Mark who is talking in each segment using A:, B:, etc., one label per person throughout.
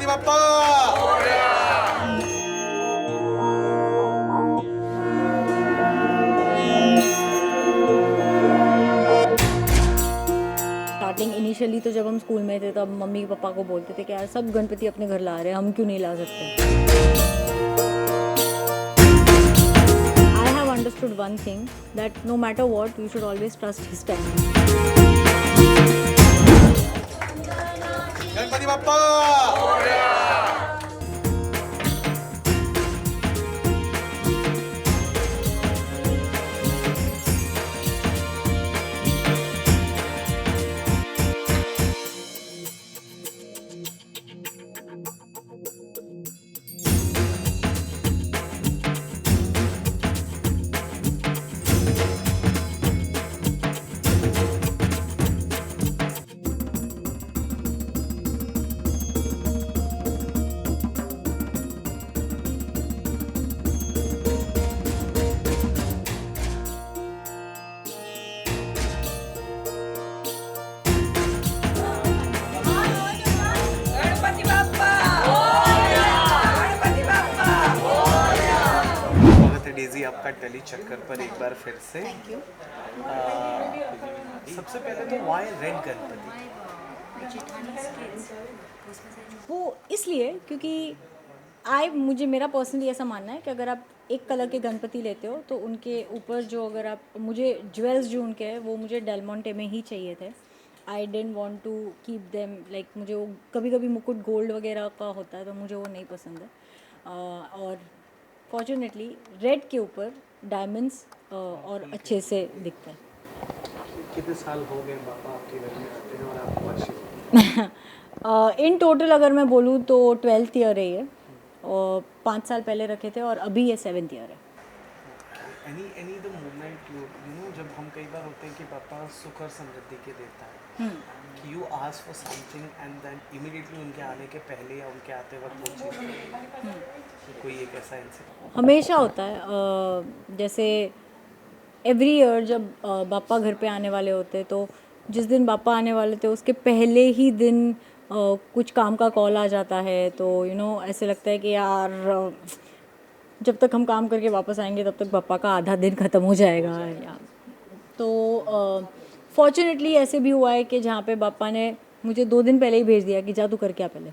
A: Ganpati Bappa
B: starting initially तो जब हम स्कूल में थे तब मम्मी पापा को बोलते थे कि यार सब गणपति अपने घर ला रहे हैं, हम क्यों नहीं ला सकते. I have understood one thing, that no matter what you should always trust his time.
A: Ganpati Bappa Daisy आपका दिल्ली चक्कर पर एक बार फिर से.
B: Thank you.
A: सबसे पहले तो व्हाई रेड गणपति?
B: वो इसलिए क्योंकि मुझे मेरा पर्सनली ऐसा मानना है कि अगर आप एक कलर के गणपति लेते हो तो उनके ऊपर जो अगर आप मुझे ज्वेल्स जो उनके हैं वो मुझे डेल मोंटे में ही चाहिए थे. I don't want to keep them like मुझे वो कभी कभी मुकुट गोल्ड वगैरह का होता है तो मुझे वो नहीं पसंद है. और फॉर्चुनेटली रेड के ऊपर डायमंड्स और अच्छे से दिखते हैं.
A: कितने साल हो गए पापा आपके घर में आते हैं और आपको आशीर्वाद?
B: इन टोटल अगर मैं बोलूँ तो 12th ईयर है ये, और 5 साल पहले रखे थे और अभी ये 7th ईयर है.
A: Any the moment you know जब हम कई बार होते हैं कि पापा सुख और समृद्धि के देता है, you ask for something and then immediately उनके आने के पहले या उनके आते वक्त वो चीज़ कोई एक ऐसा इंसिडेंट
B: हमेशा होता है. जैसे एवरी ईयर जब पापा घर पे आने वाले होते तो जिस दिन पापा आने वाले थे उसके पहले ही दिन कुछ काम का कॉल आ जाता है तो ऐसे लगता है कि यार जब तक हम काम करके वापस आएंगे तब तक पापा का आधा दिन ख़त्म हो जाएगा. या तो फॉर्चुनेटली ऐसे भी हुआ है कि जहाँ पे पापा ने मुझे 2 दिन पहले ही भेज दिया कि जा तू करके आ पहले.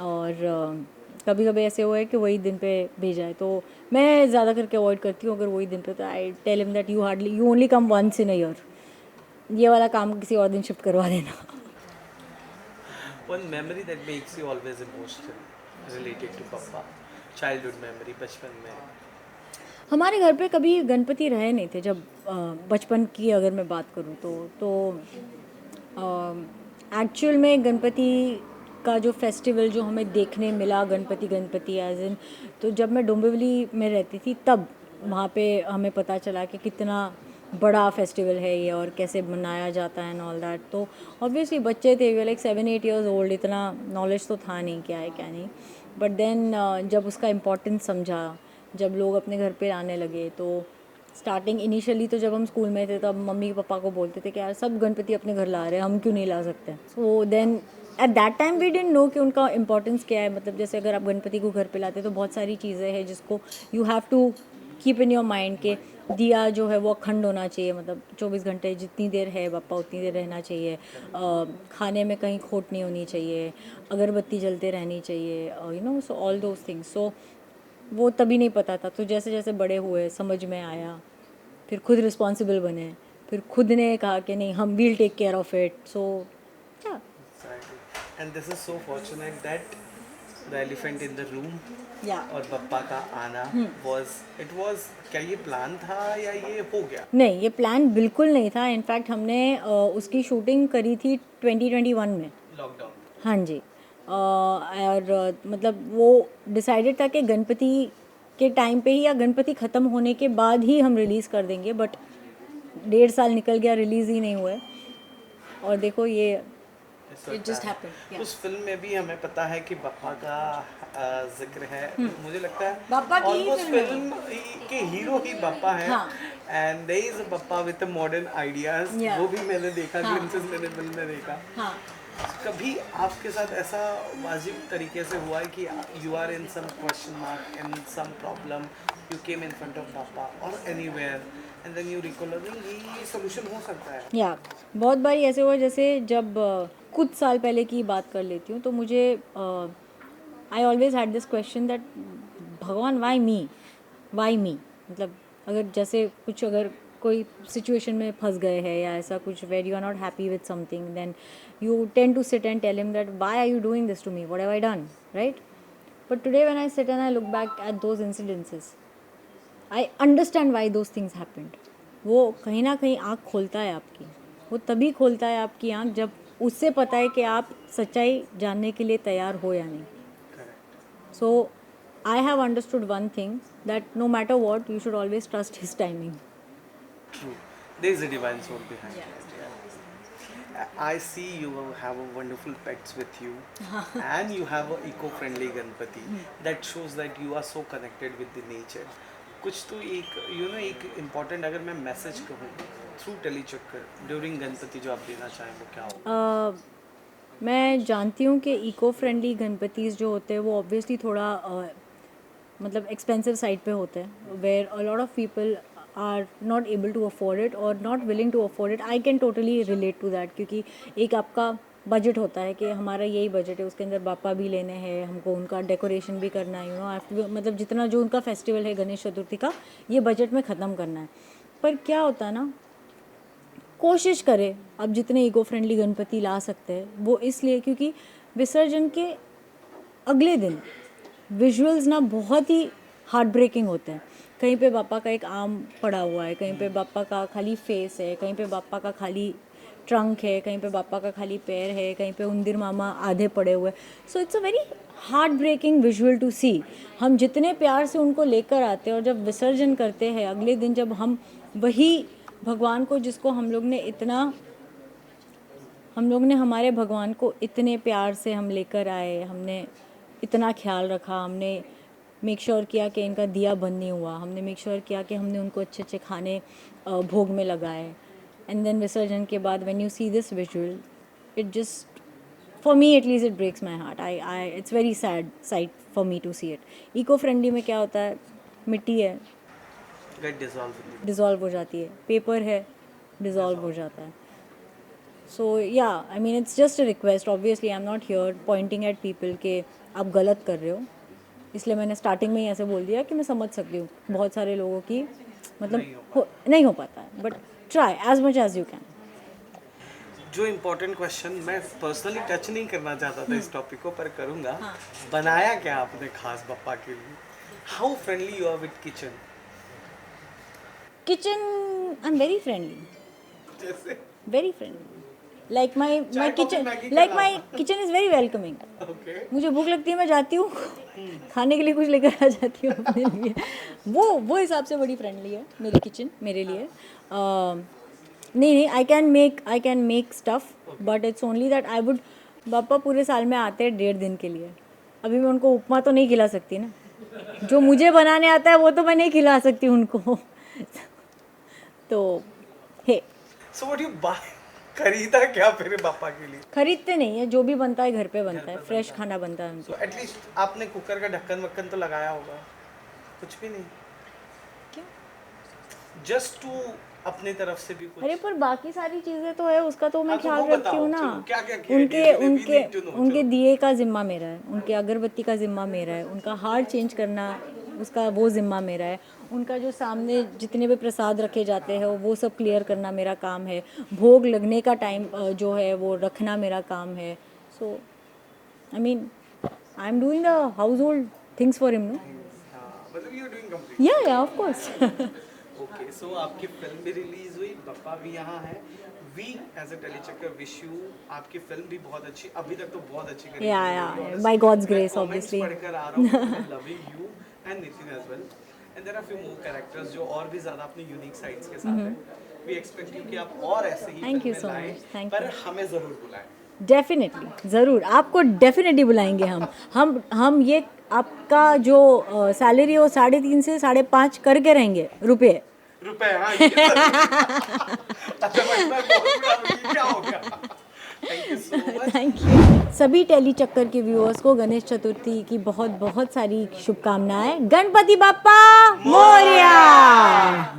B: और कभी कभी ऐसे हुआ है कि वही दिन पे भेजा है तो मैं ज़्यादा करके अवॉइड करती हूँ. अगर वही दिन पे तो I tell him that you only come once in a year, ये वाला काम किसी और दिन शिफ्ट करवा देना.
A: One memory that makes you always emotional related to पापा, चाइल्डहुड मेमोरी बचपन में?
B: हमारे घर पे कभी गणपति रहे नहीं थे. जब बचपन की अगर मैं बात करूँ तो एक्चुअल में गणपति का जो फेस्टिवल जो हमें देखने मिला गणपति एज इन, तो जब मैं डोंबिवली में रहती थी तब वहाँ पे हमें पता चला कि कितना बड़ा फेस्टिवल है ये और कैसे मनाया जाता है एंड ऑल दैट. तो ऑब्वियसली बच्चे थे, वी लाइक 7-8 ईयर्स ओल्ड, इतना नॉलेज तो था नहीं क्या है क्या नहीं. बट देन जब उसका इम्पोर्टेंस समझा, जब लोग अपने घर पे आने लगे तो स्टार्टिंग इनिशियली तो जब हम स्कूल में थे तब मम्मी पापा को बोलते थे कि यार सब गणपति अपने घर ला रहे हैं, हम क्यों नहीं ला सकते. So then at that time we didn't know कि उनका इम्पोर्टेंस क्या है. मतलब जैसे अगर आप गणपति को घर पे लाते तो बहुत सारी चीज़ें हैं जिसको you have to keep in your mind के दिया जो है वो अखंड होना चाहिए. मतलब 24 घंटे जितनी देर है पापा उतनी देर रहना चाहिए. खाने में कहीं खोट नहीं होनी चाहिए, अगरबत्ती जलते रहनी चाहिए, सो ऑल दोज थिंग्स. सो वो तभी नहीं पता था. तो जैसे जैसे बड़े हुए समझ में आया, फिर खुद रिस्पॉन्सिबल बने, फिर खुद ने कहा कि नहीं हम will take care of it. So क्या
A: and this is so fortunate that the elephant in the room
B: या
A: और पप्पा का आना इट वाज क्या ये प्लान था या ये हो गया?
B: नहीं, ये प्लान बिल्कुल नहीं था. इनफैक्ट हमने उसकी शूटिंग करी थी 2021 में,
A: लॉकडाउन.
B: हाँ जी. और मतलब वो डिसाइडेड था कि गणपति के टाइम पे ही या गणपति ख़त्म होने के बाद ही हम रिलीज़ कर देंगे. बट 1.5 साल निकल गया, रिलीज़ ही नहीं हुए और देखो ये इट जस्ट हैपेंड.
A: उस फिल्म में भी हमें पता है कि बप्पा का जिक्र है. मुझे लगता है
B: बप्पा की
A: ऑलमोस्ट
B: फिल्म
A: फिल्म के हीरो ही बप्पा है. And there is a Bappa with modern ideas. वो भी मैंने देखा, ग्लिम्पसेस मैंने फिल्म में देखा. कभी आपके साथ ऐसा वाजिब तरीके से हुआ है कि you are in some question mark in some problem, you came in front of पापा और anywhere and then you recall ये सोल्यूशन हो सकता है?
B: या बहुत बारी ऐसे हुआ, जैसे जब कुछ साल पहले की बात कर लेती हूँ तो मुझे I always had this question that भगवान वाई मी, मतलब अगर जैसे कुछ अगर कोई सिचुएशन में फंस गए हैं या ऐसा कुछ where you are not happy with something, then you tend to sit and tell him that why are you doing this to me, what have I done, right? But today when I sit and I look back at those incidences, I understand why those things happened. वो कहीं ना कहीं आँख खोलता है आपकी, वो तभी खोलता है आपकी आँख जब उससे पता है कि आप सच्चाई जानने के लिए तैयार हो या नहीं. So I have understood one thing, that no matter what you should always trust his timing.
A: True. There is a divine soul behind it. I see you have a wonderful pets with you, and you have a eco-friendly Ganpati. That shows that you are so connected with the nature. कुछ तो एक एक important अगर मैं message कहूँ through Tellychakkar during Ganpati जो आप देना चाहें वो क्या हो?
B: मैं जानती हूँ कि इको फ्रेंडली गणपतिज जो होते हैं वो ऑब्वियसली थोड़ा मतलब एक्सपेंसिव साइड पे होते हैं, where a lot of people are not able to afford it और not willing to afford it. I can totally relate to that, क्योंकि एक आपका बजट होता है कि हमारा यही बजट है, उसके अंदर बापा भी लेने हैं, हमको उनका डेकोरेशन भी करना है, मतलब जितना जो उनका फेस्टिवल है गणेश चतुर्थी का, ये बजट में ख़त्म करना है. पर क्या होता है ना, कोशिश करें आप जितने इको फ्रेंडली गणपति ला सकते हैं, वो इसलिए क्योंकि विसर्जन के अगले दिन विजुअल्स ना बहुत ही हार्ट ब्रेकिंग होते हैं. कहीं पे बापा का एक आर्म पड़ा हुआ है, कहीं पे बापा का खाली फेस है, कहीं पे बापा का खाली ट्रंक है, कहीं पे बापा का खाली पैर है, कहीं पे उंदीर मामा आधे पड़े हुए. So it's a very heartbreaking visual to see. हम जितने प्यार से उनको लेकर आते हैं और जब विसर्जन करते हैं अगले दिन, जब हम वही भगवान को, जिसको हम लोग ने हमारे भगवान को इतने प्यार से हम लेकर आए, हमने इतना ख्याल रखा, हमने मेक श्योर किया कि इनका दिया बंद नहीं हुआ, हमने मेक श्योर किया कि हमने उनको अच्छे अच्छे खाने भोग में लगाए, एंड देन विसर्जन के बाद when you see this visual, it just for me at least it breaks my heart. I it's very sad sight for me to see it. Eco friendly में क्या होता है, मिट्टी है डिज़ोल्व हो जाती है, पेपर है डिज़ोल्व हो जाता है. सो या I mean it's just a request. Obviously I am not here Poynting eight people कि आप गलत कर रहे हो, इसलिए मैंने स्टार्टिंग में ही ऐसे बोल दिया कि मैं समझ सकती हूँ बहुत सारे लोगों की मतलब नहीं हो पाता है, but try as much as you can.
A: जो इम्पोर्टेंट क्वेश्चन मैं पर्सनली टच नहीं करना चाहता था इस टॉपिक को, पर करूँगा. बनाया क्या आपने खास बप्पा के लिए? How friendly you are with kitchen?
B: I am very friendly,
A: जैसे
B: very friendly. Like my kitchen is very welcoming. मुझे भूख लगती है, मैं जाती हूँ खाने के लिए कुछ लेकर आ जाती हूँ अपने लिए. वो हिसाब से बड़ी फ्रेंडली है मेरी किचन मेरे लिए. नहीं, I can make stuff, but it's only that I would. पापा पूरे साल में आते हैं 1.5 दिन के लिए. अभी मैं उनको उपमा तो नहीं खिला सकती ना, जो मुझे बनाने आता है वो तो मैं नहीं खिला सकती उनको. तो हे
A: सो व्हाट यू बाय, खरीदा क्या फिर पापा के लिए?
B: खरीदते नहीं है, जो भी बनता है घर पे बनता है, फ्रेश खाना बनता है उनको.
A: सो एटलीस्ट आपने कुकर का ढक्कन वक्कन तो लगाया होगा? कुछ भी नहीं?
B: क्यों?
A: जस्ट टू अपने तरफ से भी कुछ?
B: अरे पर बाकी सारी चीज़ें तो है, उसका तो मैं
A: हाँ, तो
B: ख्याल
A: वो
B: रखती
A: बताओ,
B: हूँ ना.
A: चलो, क्या-क्या किया?
B: उनके दिए का जिम्मा मेरा है, उनके अगरबत्ती का जिम्मा मेरा है, उनका हार्ट चेंज करना उसका वो जिम्मा मेरा है, उनका जो सामने जितने भी प्रसाद रखे जाते हैं वो सब क्लियर करना मेरा काम है, भोग लगने का टाइम जो है वो रखना मेरा काम है. So I mean I am doing the household things for him, no.
A: मतलब यू आर डूइंग कंप्लीट.
B: या ऑफ कोर्स.
A: ओके, सो आपकी फिल्म भी रिलीज हुई, बप्पा भी यहाँ है. We as a Tellychakkar wish you, आपकी फिल्म भी बहुत अच्छी, अभी तक तो बहुत अच्छी करी.
B: या बाय गॉड्स ग्रेस ऑब्वियसली.
A: पढ़कर आ रहा हूँ, loving you and Nitin as well, and there are few more characters जो और भी ज़्यादा अपनी यूनिक साइड्स के साथ हैं. वी एक्सपेक्ट यू कि आप और ऐसे ही
B: Thank you
A: फिल्में
B: so
A: लाएं,
B: much. Thank
A: पर हमें ज़रूर बुलाएं.
B: डेफिनेटली, ज़रूर आपको डेफिनेटली बुलाएंगे हम ये आपका जो सैलरी हो 3.5 से 5.5 करके रहेंगे रुपए.
A: हाँ, ये अच्छा, मैं बहुत बुरा, क्या हो गया? Thank you so much.
B: Thank you. सभी टेली चक्कर के व्यूअर्स को गणेश चतुर्थी की बहुत बहुत सारी शुभकामनाएं। गणपति बाप्पा मोरया।